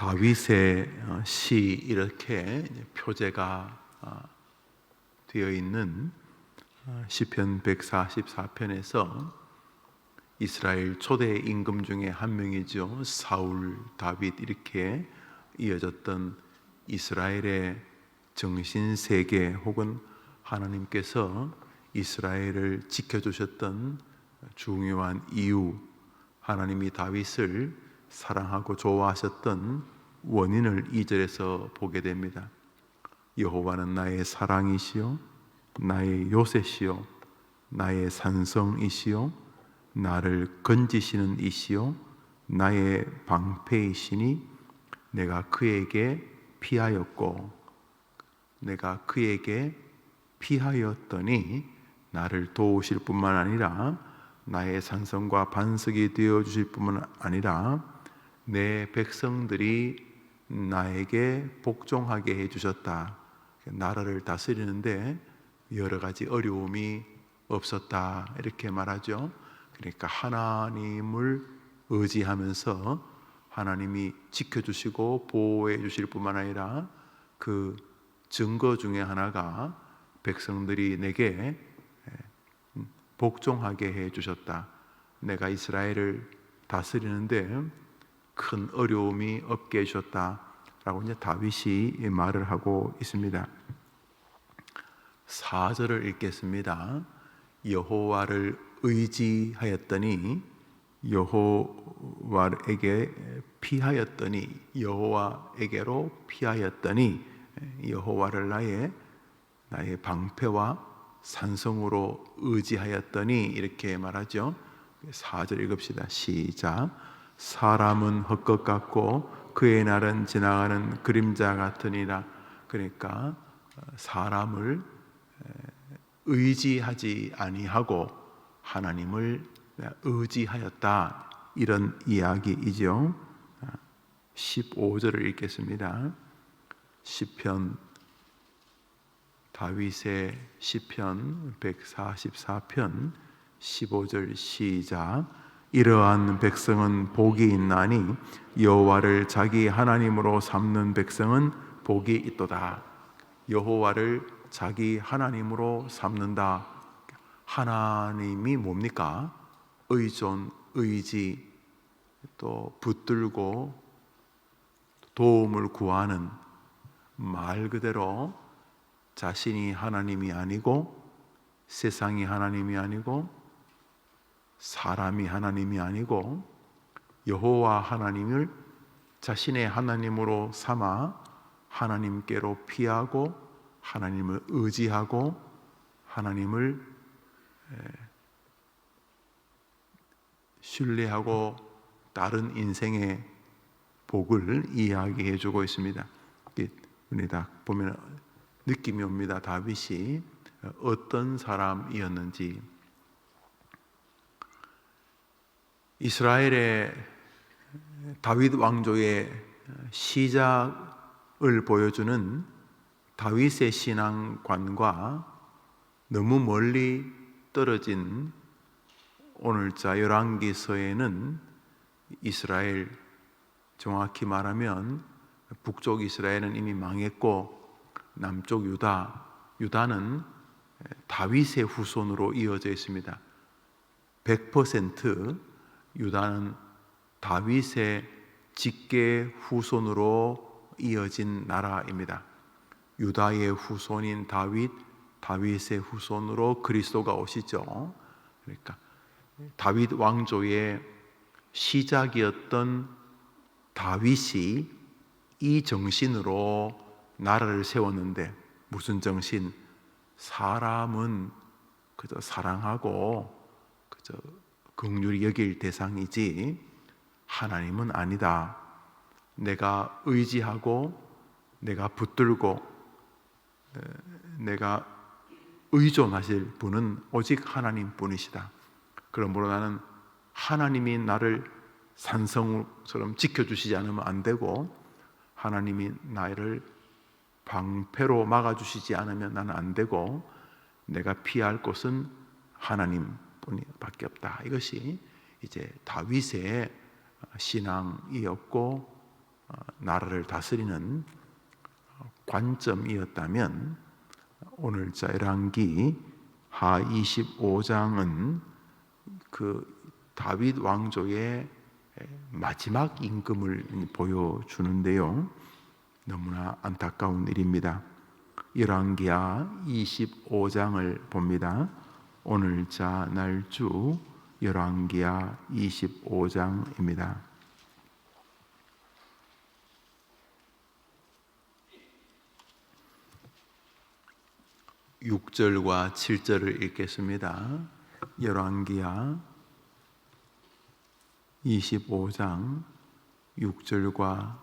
다윗의 시 이렇게 표제가 되어 있는 시편 144편에서 이스라엘 초대 임금 중에 한 명이죠. 사울, 다윗 이렇게 이어졌던 이스라엘의 정신세계 혹은 하나님께서 이스라엘을 지켜주셨던 중요한 이유, 하나님이 다윗을 사랑하고 좋아하셨던 원인을 2절에서 보게 됩니다. 여호와는 나의 사랑이시요 나의 요새시요 나의 산성이시요 나를 건지시는 이시요 나의 방패이시니 내가 그에게 피하였고 내가 그에게 피하였더니 나를 도우실 뿐만 아니라 나의 산성과 반석이 되어주실 뿐만 아니라 내 백성들이 나에게 복종하게 해주셨다. 나라를 다스리는데 여러 가지 어려움이 없었다 이렇게 말하죠. 그러니까 하나님을 의지하면서 하나님이 지켜주시고 보호해 주실 뿐만 아니라 그 증거 중에 하나가 백성들이 내게 복종하게 해 주셨다. 내가 이스라엘을 다스리는데 큰 어려움이 없게 해주셨다라고 이제 다윗이 말을 하고 있습니다. 4절을 읽겠습니다. 여호와를 의지하였더니 여호와에게 피하였더니 여호와에게로 피하였더니 여호와를 나의 방패와 산성으로 의지하였더니 이렇게 말하죠. 4절 읽읍시다. 시작. 사람은 헛것 같고 그의 날은 지나가는 그림자 같으니라. 그러니까 사람을 의지하지 아니하고 하나님을 의지하였다 이런 이야기이죠. 15절을 읽겠습니다. 시편 다윗의 시편 144편 15절 시작. 이러한 백성은 복이 있나니 여호와를 자기 하나님으로 삼는 백성은 복이 있도다. 여호와를 자기 하나님으로 삼는다. 하나님이 뭡니까? 의존, 의지, 또 붙들고 도움을 구하는, 말 그대로 자신이 하나님이 아니고 세상이 하나님이 아니고 사람이 하나님이 아니고 여호와 하나님을 자신의 하나님으로 삼아 하나님께로 피하고 하나님을 의지하고 하나님을 신뢰하고 다른 인생의 복을 이야기해 주고 있습니다. 우리 다 보면 느낌이 옵니다. 다윗이 어떤 사람이었는지. 이스라엘의 다윗 왕조의 시작을 보여주는 다윗의 신앙관과 너무 멀리 떨어진 오늘자 열왕기서에는 이스라엘, 정확히 말하면 북쪽 이스라엘은 이미 망했고 남쪽 유다는 다윗의 후손으로 이어져 있습니다. 100% 유다는 다윗의 직계 후손으로 이어진 나라입니다. 유다의 후손인 다윗의 후손으로 그리스도가 오시죠. 그러니까 다윗 왕조의 시작이었던 다윗이 이 정신으로 나라를 세웠는데 무슨 정신? 사람은 그저 사랑하고 그저 긍휼히 여길 대상이지 하나님은 아니다. 내가 의지하고 내가 붙들고 내가 의존하실 분은 오직 하나님뿐이시다. 그러므로 나는 하나님이 나를 산성처럼 지켜주시지 않으면 안 되고 하나님이 나를 방패로 막아주시지 않으면 나는 안 되고 내가 피할 곳은 하나님뿐밖에 없다. 이것이 이제 다윗의 신앙이었고 나라를 다스리는 관점이었다면 오늘자 열왕기 하 25장은 그 다윗 왕조의 마지막 임금을 보여주는데요. 너무나 안타까운 일입니다. 열왕기하 25장을 봅니다. 오늘자 날주 열왕기하 25장입니다. 6절과 7절을 읽겠습니다. 열왕기하 25장 6절과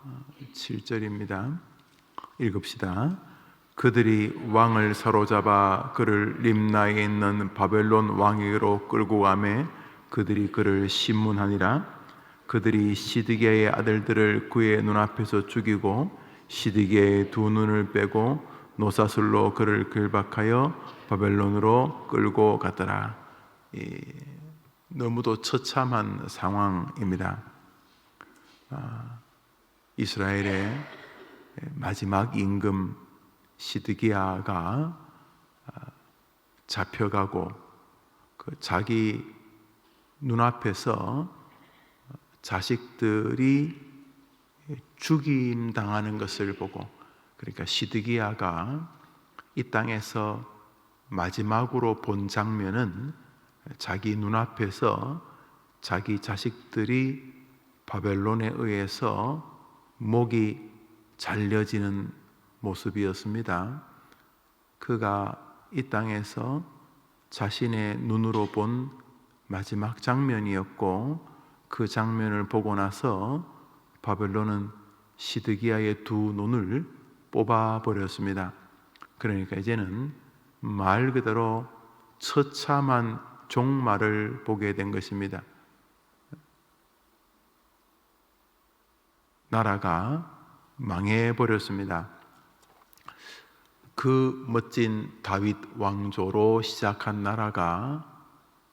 7절입니다. 읽읍시다. 그들이 왕을 사로잡아 그를 림나에 있는 바벨론 왕에게로 끌고 가매 그들이 그를 심문하니라. 그들이 시드기야의 아들들을 그의 눈앞에서 죽이고 시드기야의 두 눈을 빼고 노사슬로 그를 결박하여 바벨론으로 끌고 갔더라. 너무도 처참한 상황입니다. 이스라엘의 마지막 임금 시드기야가 잡혀가고 자기 눈앞에서 자식들이 죽임 당하는 것을 보고, 그러니까 시드기야가 이 땅에서 마지막으로 본 장면은 자기 눈앞에서 자기 자식들이 바벨론에 의해서 목이 잘려지는 모습이었습니다. 그가 이 땅에서 자신의 눈으로 본 마지막 장면이었고, 그 장면을 보고 나서 바벨론은 시드기야의 두 눈을 뽑아버렸습니다. 그러니까 이제는 말 그대로 처참한 종말을 보게 된 것입니다. 나라가 망해버렸습니다. 그 멋진 다윗 왕조로 시작한 나라가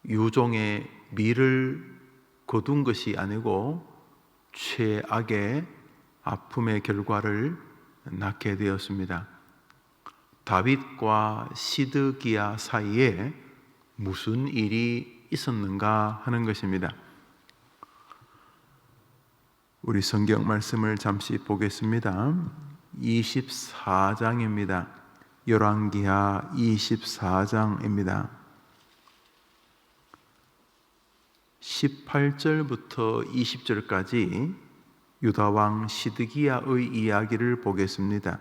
유종의 미를 거둔 것이 아니고 최악의 아픔의 결과를 낳게 되었습니다. 다윗과 시드기야 사이에 무슨 일이 있었는가 하는 것입니다. 우리 성경 말씀을 잠시 보겠습니다. 24장입니다. 열왕기하 24장입니다. 18절부터 20절까지 유다왕 시드기야의 이야기를 보겠습니다.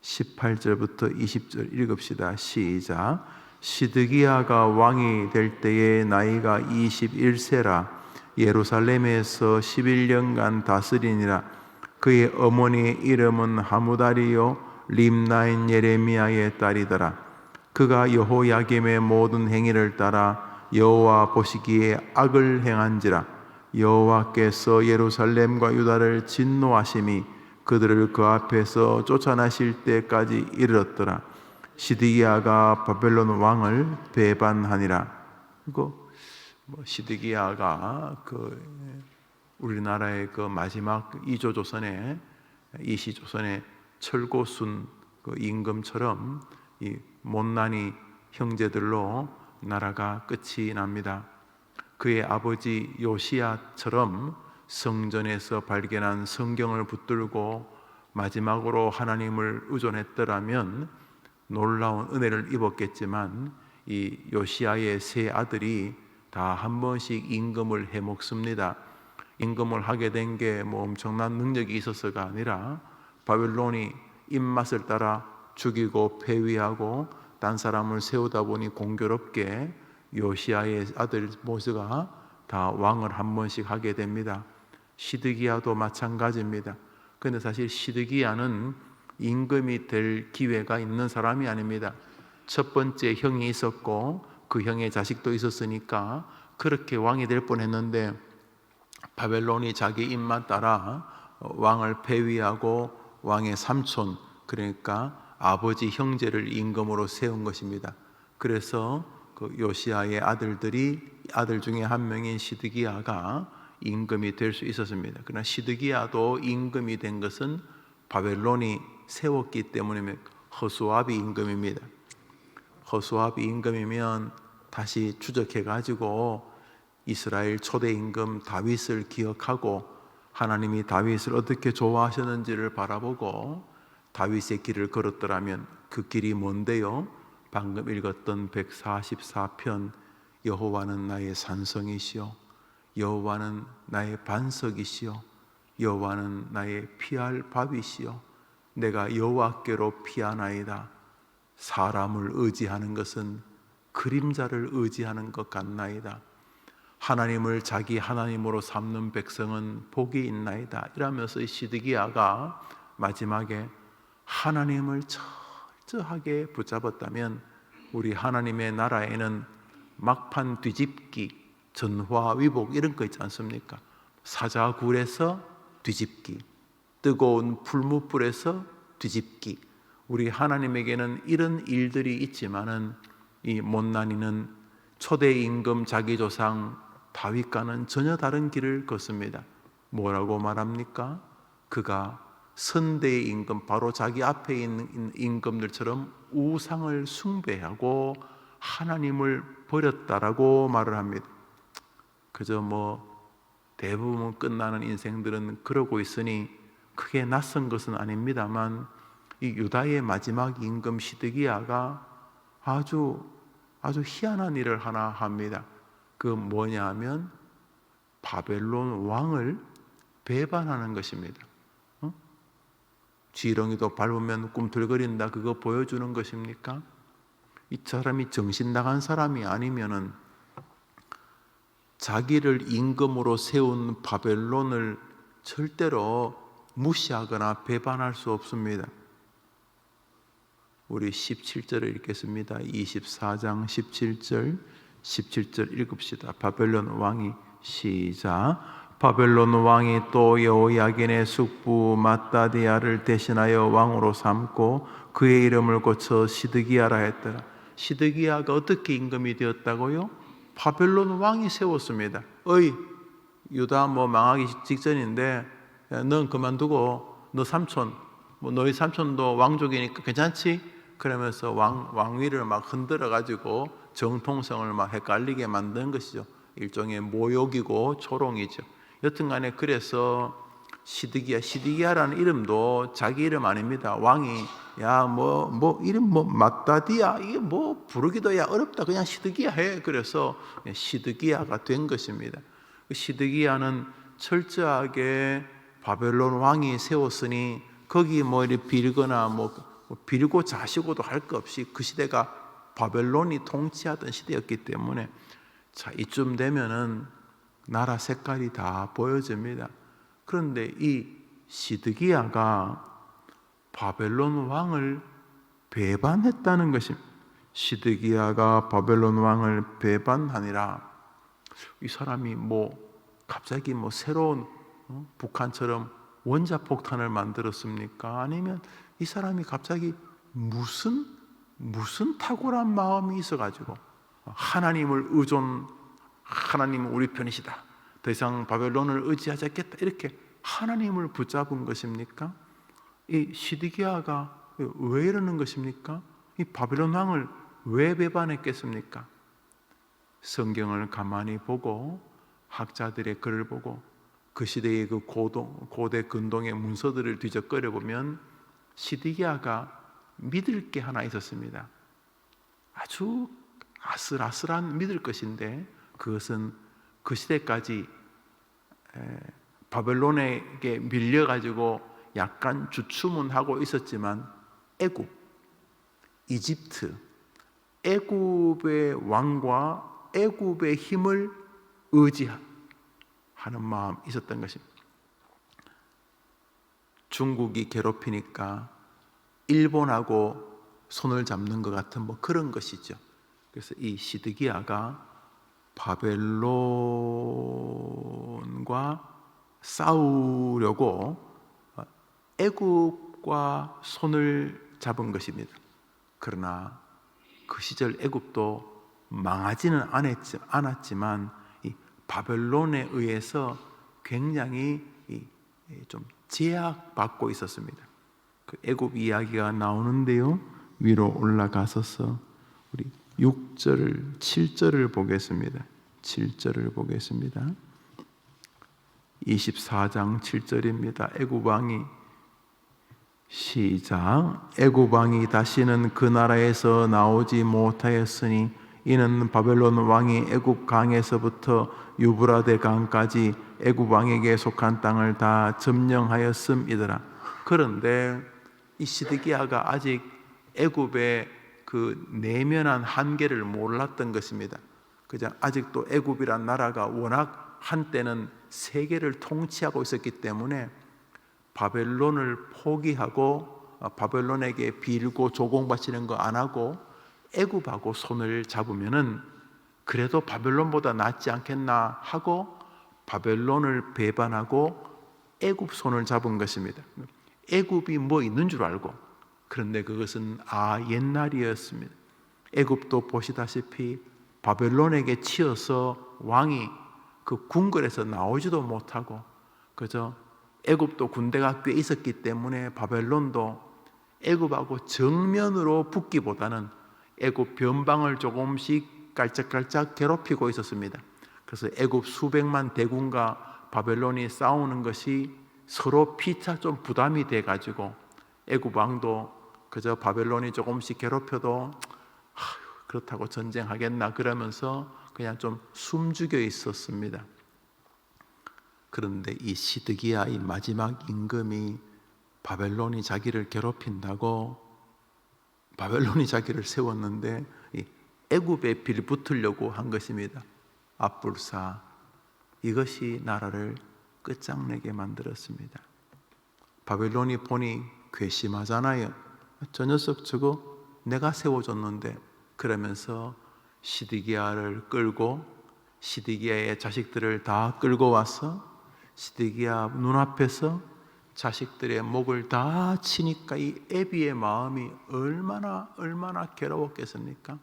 18절부터 20절 읽읍시다. 시작. 시드기야가 왕이 될 때에 나이가 21세라 예루살렘에서 11년간 다스리니라. 그의 어머니의 이름은 하무다리요 림나인 예레미야의 딸이더라. 그가 여호야김의 모든 행위를 따라 여호와 보시기에 악을 행한지라. 여호와께서 예루살렘과 유다를 진노하심이 그들을 그 앞에서 쫓아나실 때까지 이르렀더라. 시드기야가 바벨론 왕을 배반하니라. 이거 시드기야가 우리나라의 그 마지막 이조조선의 이시조선의 철고순 임금처럼 이 못난이 형제들로 나라가 끝이 납니다. 그의 아버지 요시야처럼 성전에서 발견한 성경을 붙들고 마지막으로 하나님을 의존했더라면 놀라운 은혜를 입었겠지만, 이 요시야의 세 아들이 다 한 번씩 임금을 해먹습니다. 임금을 하게 된 게 엄청난 능력이 있어서가 아니라 바벨론이 입맛을 따라 죽이고 폐위하고 딴 사람을 세우다 보니 공교롭게 요시야의 아들 모세가 다 왕을 한 번씩 하게 됩니다. 시드기야도 마찬가지입니다. 그런데 사실 시드기야는 임금이 될 기회가 있는 사람이 아닙니다. 첫 번째 형이 있었고 그 형의 자식도 있었으니까 그렇게 왕이 될 뻔했는데, 바벨론이 자기 입맛 따라 왕을 폐위하고 왕의 삼촌, 그러니까 아버지 형제를 임금으로 세운 것입니다. 그래서 그 요시야의 아들 중에 한 명인 시드기야가 임금이 될 수 있었습니다. 그러나 시드기야도 임금이 된 것은 바벨론이 세웠기 때문에 허수아비 임금입니다. 허수아비 임금이면 다시 추적해가지고 이스라엘 초대 임금 다윗을 기억하고 하나님이 다윗을 어떻게 좋아하셨는지를 바라보고 다윗의 길을 걸었더라면 그 길이 뭔데요? 방금 읽었던 144편 여호와는 나의 산성이시요 여호와는 나의 반석이시요 여호와는 나의 피할 밥이시요 내가 여호와께로 피하나이다. 사람을 의지하는 것은 그림자를 의지하는 것 같나이다. 하나님을 자기 하나님으로 삼는 백성은 복이 있나이다. 이러면서 이 시드기야가 마지막에 하나님을 철저하게 붙잡았다면 우리 하나님의 나라에는 막판 뒤집기, 전화위복 이런 거 있지 않습니까? 사자굴에서 뒤집기, 뜨거운 풀무불에서 뒤집기. 우리 하나님에게는 이런 일들이 있지만은 이 못난이는 초대 임금 자기 조상 다윗과는 전혀 다른 길을 걷습니다. 뭐라고 말합니까? 그가 선대의 임금, 바로 자기 앞에 있는 임금들처럼 우상을 숭배하고 하나님을 버렸다라고 말을 합니다. 그저 대부분 끝나는 인생들은 그러고 있으니 크게 낯선 것은 아닙니다만 이 유다의 마지막 임금 시드기야가 아주 희한한 일을 하나 합니다. 그 뭐냐 하면 바벨론 왕을 배반하는 것입니다. 지렁이도 밟으면 꿈틀거린다, 그거 보여주는 것입니까? 이 사람이 정신 나간 사람이 아니면은 자기를 임금으로 세운 바벨론을 절대로 무시하거나 배반할 수 없습니다. 우리 17절을 읽겠습니다. 24장 17절 읽읍시다. 바벨론 왕이 시작. 바벨론 왕이 또 여호야긴의 숙부 마따디아를 대신하여 왕으로 삼고 그의 이름을 고쳐 시드기야라 했더라. 시드기야가 어떻게 임금이 되었다고요? 바벨론 왕이 세웠습니다. 유다 망하기 직전인데 넌 그만두고 너 삼촌 너희 삼촌도 왕족이니까 괜찮지? 그러면서 왕위를 막 흔들어 가지고 정통성을 막 헷갈리게 만든 것이죠. 일종의 모욕이고 조롱이죠. 여튼간에 그래서 시드기야라는 이름도 자기 이름 아닙니다. 왕이 이름 마따디야 이게 부르기도 어렵다 그냥 시드기야 해. 그래서 시드기야가 된 것입니다. 시드기야는 철저하게 바벨론 왕이 세웠으니 거기 이렇게 빌거나 빌고 자시고도 할 것 없이 그 시대가 바벨론이 통치하던 시대였기 때문에 이쯤 되면은 나라 색깔이 다 보여집니다. 그런데 이 시드기야가 바벨론 왕을 배반했다는 것입니다. 시드기야가 바벨론 왕을 배반하니라. 이 사람이 갑자기 새로운 북한처럼 원자폭탄을 만들었습니까? 아니면 이 사람이 갑자기 무슨 탁월한 마음이 있어가지고 하나님을 하나님은 우리 편이시다. 더 이상 바벨론을 의지하지 않겠다. 이렇게 하나님을 붙잡은 것입니까? 이 시드기야가 왜 이러는 것입니까? 이 바벨론 왕을 왜 배반했겠습니까? 성경을 가만히 보고 학자들의 글을 보고 그 시대의 그 고대 근동의 문서들을 뒤적거려 보면 시드기야가 믿을 게 하나 있었습니다. 아주 아슬아슬한 믿을 것인데 그것은 그 시대까지 바벨론에게 밀려가지고 약간 주춤은 있었지만 애굽, 이집트, 애굽의 왕과 애굽의 힘을 의지하는 마음이 있었던 것입니다. 중국이 괴롭히니까 일본하고 손을 잡는 것 같은 그런 것이죠. 그래서 이 시드기야가 바벨론과 싸우려고 애굽과 손을 잡은 것입니다. 그러나 그 시절 애굽도 망하지는 않았지만 이 바벨론에 의해서 굉장히 좀 제약받고 있었습니다. 그 애굽 이야기가 나오는데요. 위로 올라가서서 우리 6절, 7절을 보겠습니다. 7절을 보겠습니다. 24장 7절입니다. 애굽 왕이 시작. 애굽 왕이 다시는 그 나라에서 나오지 못하였으니 이는 바벨론 왕이 애굽 강에서부터 유브라데 강까지 애굽 왕에게 속한 땅을 다 점령하였음이더라. 그런데 이 시드기야가 아직 애굽의 그 내면한 한계를 몰랐던 것입니다. 그저 아직도 애굽이란 나라가 워낙 한때는 세계를 통치하고 있었기 때문에 바벨론을 포기하고 바벨론에게 빌고 조공바치는 거 안 하고 애굽하고 손을 잡으면은 그래도 바벨론보다 낫지 않겠나 하고 바벨론을 배반하고 애굽 손을 잡은 것입니다. 애굽이 뭐 있는 줄 알고. 그런데 그것은 옛날이었습니다. 애굽도 보시다시피 바벨론에게 치여서 왕이 그 궁궐에서 나오지도 못하고 그저 애굽도 군대가 꽤 있었기 때문에 바벨론도 애굽하고 정면으로 붙기보다는 애굽 변방을 조금씩 깔짝깔짝 괴롭히고 있었습니다. 그래서 애굽 수백만 대군과 바벨론이 싸우는 것이 서로 피차 좀 부담이 돼가지고 애굽 왕도 그저 바벨론이 조금씩 괴롭혀도 그렇다고 전쟁하겠나 그러면서 그냥 좀 숨죽여 있었습니다. 그런데 이 시드기야 이 마지막 임금이 바벨론이 자기를 괴롭힌다고 바벨론이 자기를 세웠는데 애굽에 빌붙으려고 한 것입니다. 압불사. 이것이 나라를 끝장내게 만들었습니다. 바벨론이 보니 괘씸하잖아요. 저 녀석 저거 내가 세워줬는데 그러면서 시드기야를 끌고 시드기야의 자식들을 다 끌고 와서 시드기야 눈앞에서 자식들의 목을 다 치니까 이 애비의 마음이 얼마나 괴로웠겠습니까?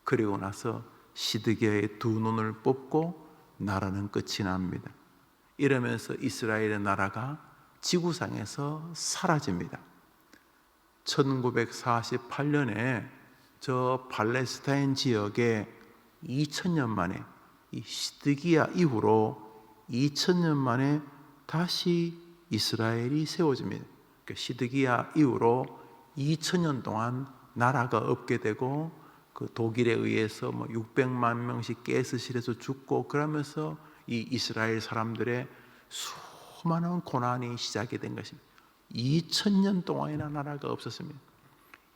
그리고 나서 시드기야의 두 눈을 뽑고 나라는 끝이 납니다. 이러면서 이스라엘의 나라가 지구상에서 사라집니다. 1948년에 저 팔레스타인 지역에 2000년 만에 이 시드기야 이후로 2000년 만에 다시 이스라엘이 세워집니다. 그러니까 시드기야 이후로 2000년 동안 나라가 없게 되고 그 독일에 의해서 600만 명씩 가스실에서 죽고 그러면서 이 이스라엘 사람들의 수많은 고난이 시작이 된 것입니다. 2000년 동안이나 나라가 없었습니다.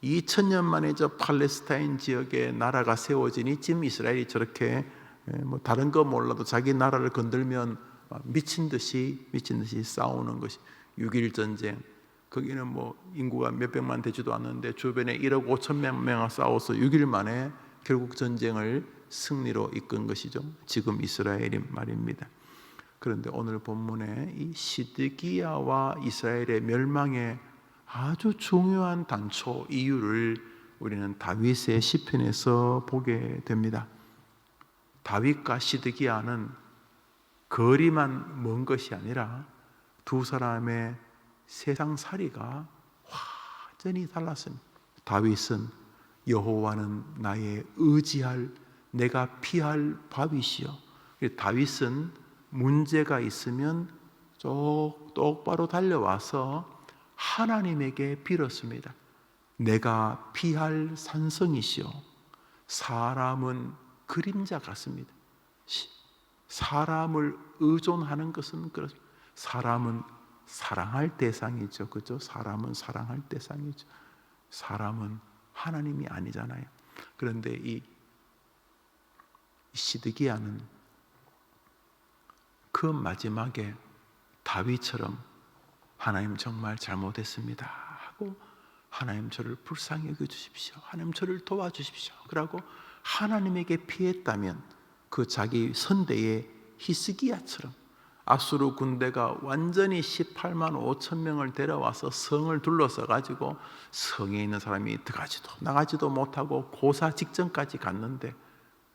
2000년 만에 저 팔레스타인 지역에 나라가 세워지니 지금 이스라엘이 저렇게 다른 거 몰라도 자기 나라를 건들면 미친 듯이 싸우는 것이 6.1 전쟁. 거기는 인구가 몇백만 되지도 않는데 주변에 1억 5천만 명이 싸워서 6일 만에 결국 전쟁을 승리로 이끈 것이죠. 지금 이스라엘이 말입니다. 그런데 오늘 본문에 이 시드기야와 이스라엘의 멸망의 아주 중요한 단초 이유를 우리는 다윗의 시편에서 보게 됩니다. 다윗과 시드기야는 거리만 먼 것이 아니라 두 사람의 세상살이가 완전히 달랐습니다. 다윗은 여호와는 나의 의지할 내가 피할 바위시여. 다윗은 문제가 있으면 똑바로 달려와서 하나님에게 빌었습니다. 내가 피할 산성이시여. 사람은 그림자 같습니다. 사람을 의존하는 것은 그렇습니다. 사람은 사랑할 대상이죠. 그죠? 사람은 사랑할 대상이죠. 사람은 하나님이 아니잖아요. 그런데 이 시드기야는 그 마지막에 다윗처럼 하나님 정말 잘못했습니다 하고 하나님 저를 불쌍히 여겨주십시오. 하나님 저를 도와주십시오. 그러고 하나님에게 피했다면 그 자기 선대의 히스기야처럼 아수르 군대가 완전히 18만 5천 명을 데려와서 성을 둘러서 가지고 성에 있는 사람이 들어가지도 나가지도 못하고 고사 직전까지 갔는데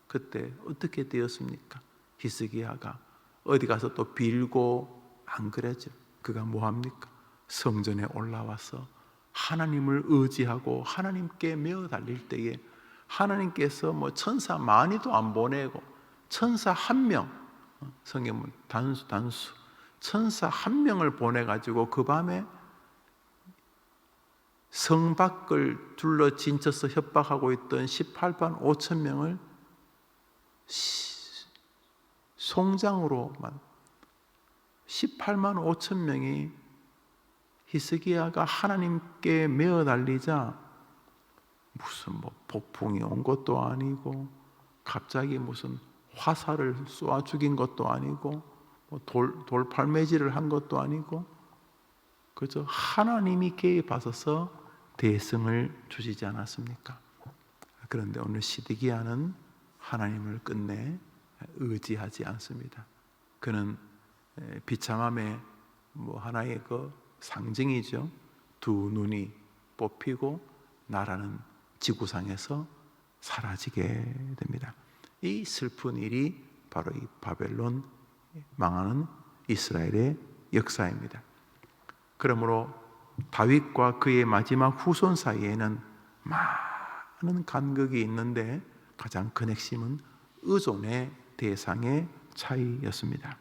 그때 어떻게 되었습니까? 히스기야가 어디 가서 또 빌고 안 그러죠. 그가 뭐합니까? 성전에 올라와서 하나님을 의지하고 하나님께 메어 달릴 때에 하나님께서 뭐 천사 많이도 안 보내고 천사 한 명, 성경은 단수 천사 한 명을 보내가지고 그 밤에 성 밖을 둘러 진쳐서 협박하고 있던 18만 5천 명을 송장으로만 18만 5천 명이 히스기야가 하나님께 메어 달리자 무슨 뭐 폭풍이 온 것도 아니고 갑자기 무슨 화살을 쏘아 죽인 것도 아니고 뭐 돌팔매질을 한 것도 아니고 그저 하나님이 개입하셔서 대승을 주시지 않았습니까? 그런데 오늘 시드기야는 하나님을 끝내 의지하지 않습니다. 그는 비참함의 뭐 하나의 그 상징이죠. 두 눈이 뽑히고 나라는 지구상에서 사라지게 됩니다. 이 슬픈 일이 바로 이 바벨론 망하는 이스라엘의 역사입니다. 그러므로 다윗과 그의 마지막 후손 사이에는 많은 간극이 있는데 가장 큰 핵심은 의존의 대상의 차이였습니다.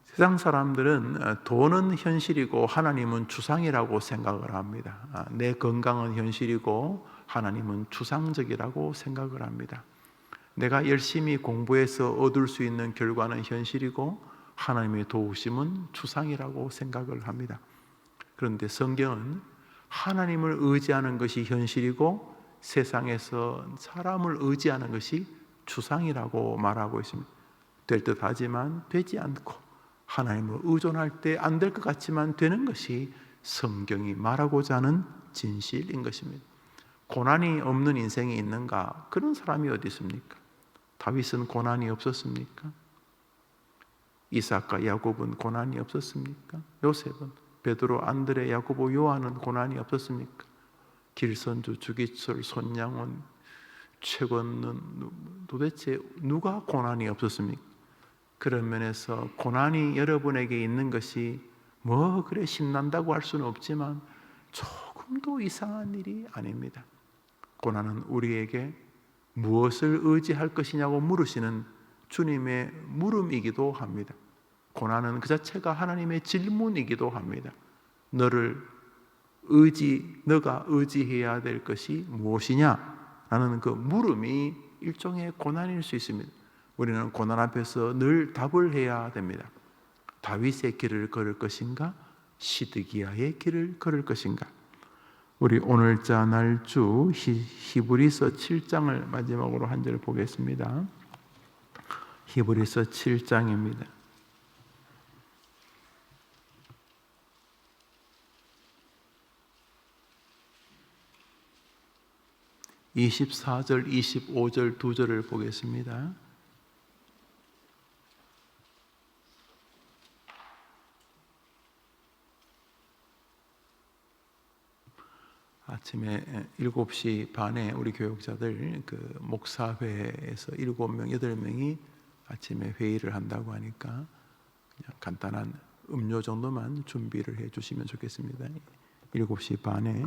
세상 사람들은 돈은 현실이고 하나님은 추상이라고 생각을 합니다. 내 건강은 현실이고 하나님은 추상적이라고 생각을 합니다. 내가 열심히 공부해서 얻을 수 있는 결과는 현실이고 하나님의 도우심은 추상이라고 생각을 합니다. 그런데 성경은 하나님을 의지하는 것이 현실이고 세상에서 사람을 의지하는 것이 추상이라고 말하고 있습니다. 될 듯 하지만 되지 않고 하나님을 의존할 때 안 될 것 같지만 되는 것이 성경이 말하고자 하는 진실인 것입니다. 고난이 없는 인생이 있는가? 그런 사람이 어디 있습니까? 다윗은 고난이 없었습니까? 이삭과 야곱은 고난이 없었습니까? 요셉은, 베드로, 안드레, 야고보, 요한은 고난이 없었습니까? 길선주, 주기철, 손양원, 최건는 도대체 누가 고난이 없었습니까? 그런 면에서 고난이 여러분에게 있는 것이 뭐 그래 신난다고 할 수는 없지만 조금도 이상한 일이 아닙니다. 고난은 우리에게 무엇을 의지할 것이냐고 물으시는 주님의 물음이기도 합니다. 고난은 그 자체가 하나님의 질문이기도 합니다. 너가 의지해야 될 것이 무엇이냐? 라는 그 물음이 일종의 고난일 수 있습니다. 우리는 고난 앞에서 늘 답을 해야 됩니다. 다윗의 길을 걸을 것인가? 시드기야의 길을 걸을 것인가? 우리 오늘자 날주 히브리서 7장을 마지막으로 한 절 보겠습니다. 히브리서 7장입니다. 24절, 25절 두 절을 보겠습니다. 아침에 7시 반에 우리 교육자들 그 목사회에서 7명, 8명이 아침에 회의를 한다고 하니까 그냥 간단한 음료 정도만 준비를 해 주시면 좋겠습니다. 7시 반에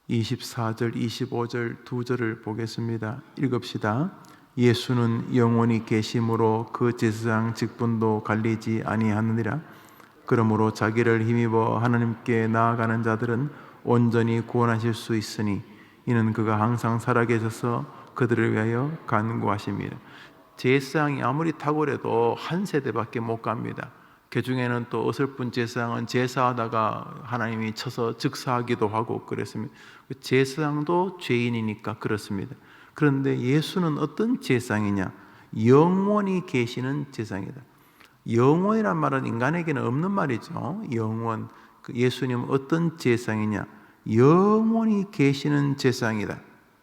24절, 25절 두 절을 보겠습니다. 읽읍시다. 예수는 영원히 계심으로 그 제사장 직분도 갈리지 아니하느니라. 그러므로 자기를 힘입어 하나님께 나아가는 자들은 온전히 구원하실 수 있으니 이는 그가 항상 살아계셔서 그들을 위하여 간구하십니다. 제사장이 아무리 탁월해도 한 세대밖에 못 갑니다. 그 중에는 또 어설픈 제사장은 제사하다가 하나님이 쳐서 즉사하기도 하고 그랬습니다. 제사장도 죄인이니까 그렇습니다. 그런데 예수는 어떤 제사장이냐? 영원히 계시는 제사장이다. 영원이란 말은 인간에게는 없는 말이죠. 영원. 예수님은 어떤 제사장이냐? 영원히 계시는 제사장이다.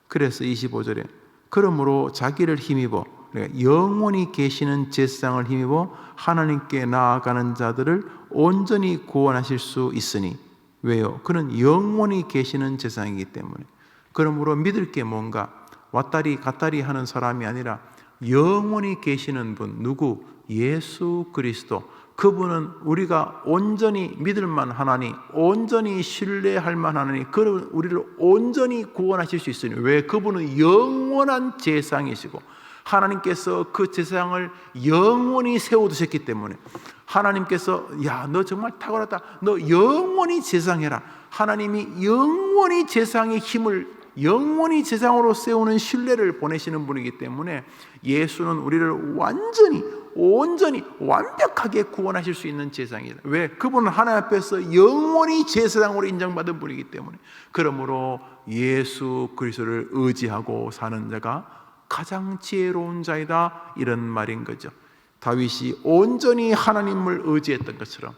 그래서 25절에 그러므로 자기를 힘입어, 그러니까 영원히 계시는 제사장을 힘입어 하나님께 나아가는 자들을 온전히 구원하실 수 있으니. 왜요? 그는 영원히 계시는 제사장이기 때문에. 그러므로 믿을 게 뭔가? 왔다리 갔다리 하는 사람이 아니라 영원히 계시는 분, 누구? 예수 그리스도. 그분은 우리가 온전히 믿을만 하나니, 온전히 신뢰할 만하니, 그는 우리를 온전히 구원하실 수 있으니. 왜? 그분은 영원한 제사장이시고 하나님께서 그 제사장을 영원히 세워두셨기 때문에, 하나님께서 야, 너 정말 탁월하다, 너 영원히 제사장해라. 하나님이 영원히 제사장의 힘을 영원히 제사장으로 세우는 신뢰를 보내시는 분이기 때문에 예수는 우리를 완전히 온전히 완벽하게 구원하실 수 있는 제사장이다. 왜? 그분은 하나님 앞에서 영원히 제사장으로 인정받은 분이기 때문에. 그러므로 예수 그리스도를 의지하고 사는 자가 가장 지혜로운 자이다, 이런 말인 거죠. 다윗이 온전히 하나님을 의지했던 것처럼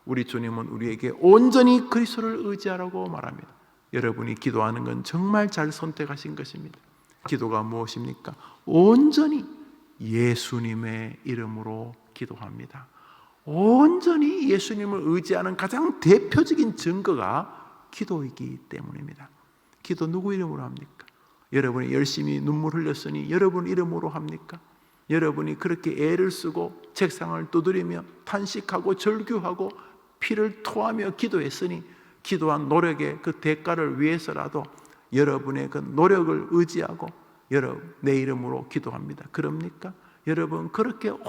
우리 주님은 우리에게 온전히 그리스도를 의지하라고 말합니다. 여러분이 기도하는 건 정말 잘 선택하신 것입니다. 기도가 무엇입니까? 온전히 예수님의 이름으로 기도합니다. 온전히 예수님을 의지하는 가장 대표적인 증거가 기도이기 때문입니다. 기도 누구 이름으로 합니까? 여러분이 열심히 눈물 흘렸으니 여러분 이름으로 합니까? 여러분이 그렇게 애를 쓰고 책상을 두드리며 탄식하고 절규하고 피를 토하며 기도했으니 기도한 노력의 그 대가를 위해서라도 여러분의 그 노력을 의지하고 여러분 내 이름으로 기도합니다. 그럽니까? 여러분 그렇게 온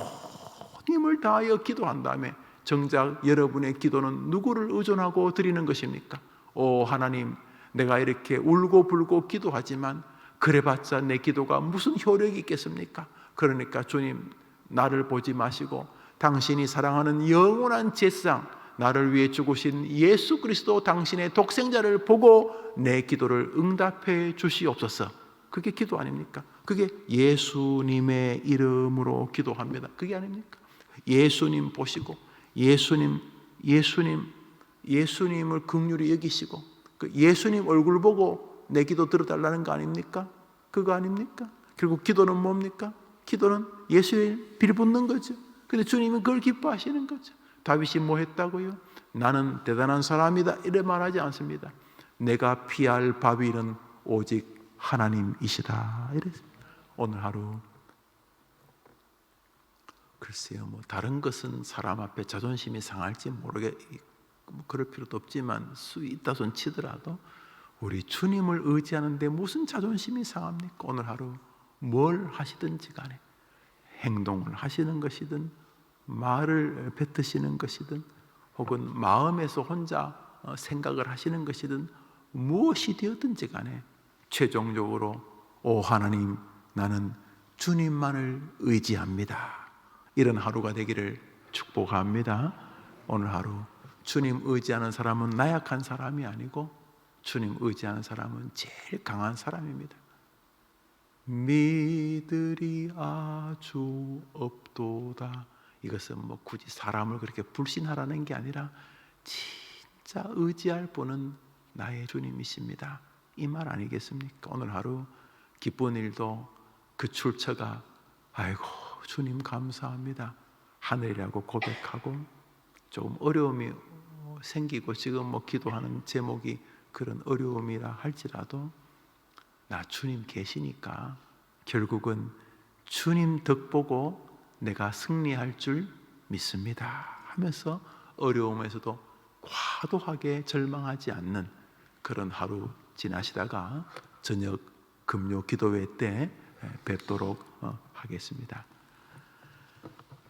힘을 다하여 기도한 다음에 정작 여러분의 기도는 누구를 의존하고 드리는 것입니까? 오 하나님, 내가 이렇게 울고 불고 기도하지만 그래봤자 내 기도가 무슨 효력이 있겠습니까? 그러니까 주님, 나를 보지 마시고 당신이 사랑하는 영원한 제사장, 나를 위해 죽으신 예수 그리스도 당신의 독생자를 보고 내 기도를 응답해 주시옵소서. 그게 기도 아닙니까? 그게 예수님의 이름으로 기도합니다. 그게 아닙니까? 예수님 보시고 예수님을 긍휼히 여기시고 그 예수님 얼굴 보고 내 기도 들어달라는 거 아닙니까? 그거 아닙니까? 결국 기도는 뭡니까? 기도는 예수에 빌붙는 거죠. 근데 주님은 그걸 기뻐하시는 거죠. 다윗이 뭐 했다고요? 나는 대단한 사람이다 이래 말하지 않습니다. 내가 피할 바위는 오직 하나님이시다 이랬습니다. 오늘 하루 글쎄요, 뭐 다른 것은 사람 앞에 자존심이 상할지 그럴 필요도 없지만 수위 있다 손 치더라도 우리 주님을 의지하는데 무슨 자존심이 상합니까? 오늘 하루 뭘 하시든지 간에 행동을 하시는 것이든 말을 뱉으시는 것이든 혹은 마음에서 혼자 생각을 하시는 것이든 무엇이 되었든지 간에 최종적으로 오 하나님, 나는 주님만을 의지합니다, 이런 하루가 되기를 축복합니다. 오늘 하루 주님 의지하는 사람은 나약한 사람이 아니고 주님 의지하는 사람은 제일 강한 사람입니다. 믿으리 아주 없도다. 이것은 뭐 굳이 사람을 그렇게 불신하라는 게 아니라 진짜 의지할 분은 나의 주님이십니다, 이 말 아니겠습니까? 오늘 하루 기쁜 일도 그 출처가 아이고 주님 감사합니다 하늘이라고 고백하고, 조금 어려움이 생기고 지금 뭐 기도하는 제목이 그런 어려움이라 할지라도 나 주님 계시니까 결국은 주님 덕 보고 내가 승리할 줄 믿습니다 하면서 어려움에서도 과도하게 절망하지 않는 그런 하루 지나시다가 저녁 금요 기도회 때 뵙도록 하겠습니다.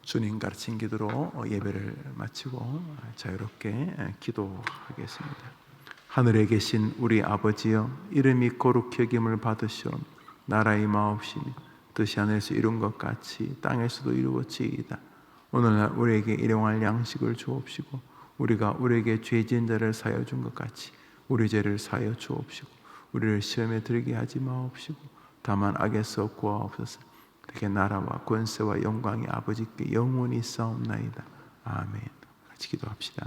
주님 가르친 기도로 예배를 마치고 자유롭게 기도하겠습니다. 하늘에 계신 우리 아버지여, 이름이 거룩히 여김을 받으시오. 나라의 마옵시며 뜻이 하늘에서 이룬 것 같이 땅에서도 이루어지이다. 오늘날 우리에게 일용할 양식을 주옵시고 우리가 우리에게 죄 지은 자를 사하여 준 것 같이 우리 죄를 사하여 주옵시고 우리를 시험에 들게 하지 마옵시고 다만 악에서 구하옵소서. 되게 나라와 권세와 영광이 아버지께 영원히 있사옵나이다. 아멘. 같이 기도합시다.